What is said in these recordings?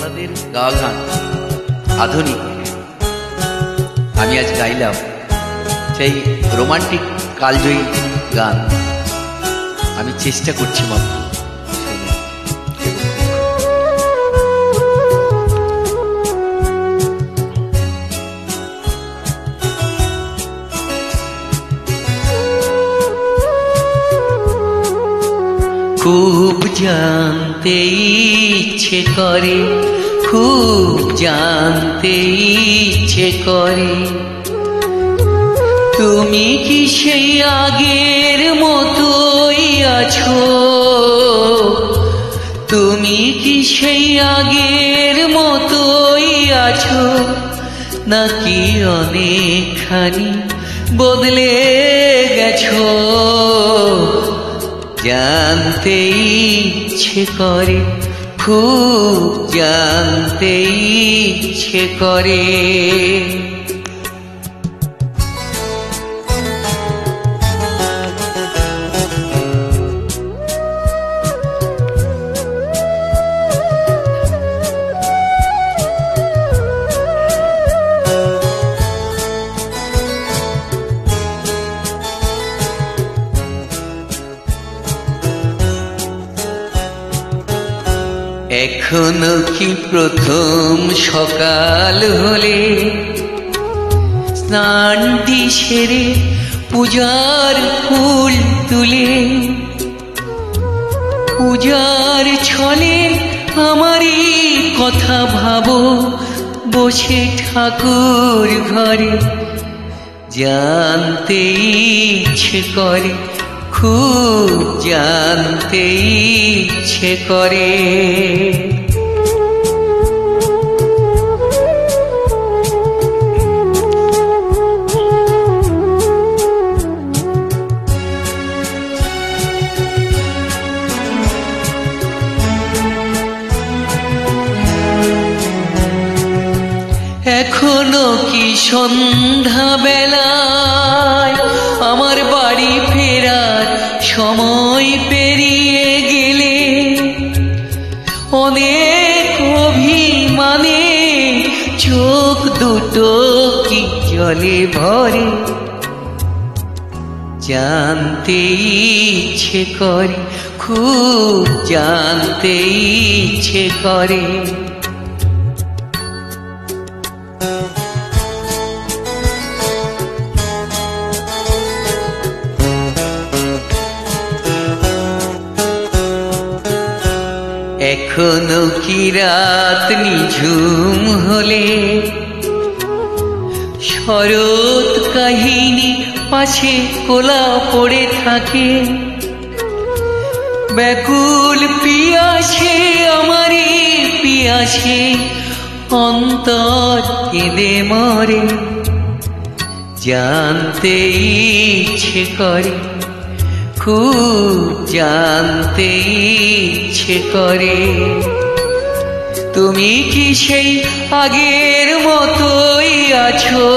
আপনাদের গাওয়া গান আধুনিক। আমি আজ গাইলাম সেই রোমান্টিক কালজয়ী গান। আমি চেষ্টা করছি মাত্র। খুব জানতে ইচ্ছে করে, খুব জানতে ইচ্ছে করে, তুমি কি সেই আগের মতোই আছো? তুমি কি সেই আগের মতোই আছো, নাকি অনেকখানি বদলে গেছো? জানতে ইচ্ছে করে, খুব জানতে ইচ্ছে করে। এখনো কি প্রথম সকাল হলে স্নানটি সেরে পূজার ফুল তুলে, পূজার ছলে আমারই কথা ভাবো বসে ঠাকুর ঘরে? জানতে ইচ্ছে করে, খুব জানতে ইচ্ছে করে। এখনো কি সন্ধ্যা বেলায় আমার বাড়ি ফেরার সময় পেরিয়ে গেলে? অনেক অভিমানে চোখ দুটো কি জলে ভরে? জানতে ইচ্ছে করে, খুব জানতে ইচ্ছে করে। এখনো কি রাত নিঝুম হলে শরৎ কাহিনী পাশে কোলা পড়ে থাকে? ব্যাকুল পিয়াসে আমারই পিয়াসে অন্তর কেঁদে মরে? জানতে ইচ্ছে করে, খুব জানতে ইচ্ছে করে, তুমি কি সেই আগের মতোই আছো?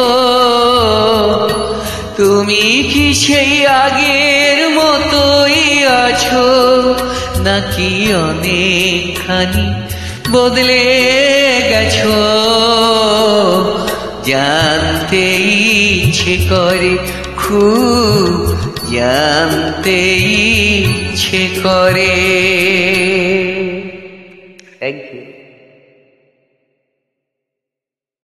তুমি কি সেই আগের মতোই আছো, নাকি অনেকখানি বদলে গেছো? জানতে ইচ্ছে করে, খুব জানতে ইচ্ছে করে। Thank you.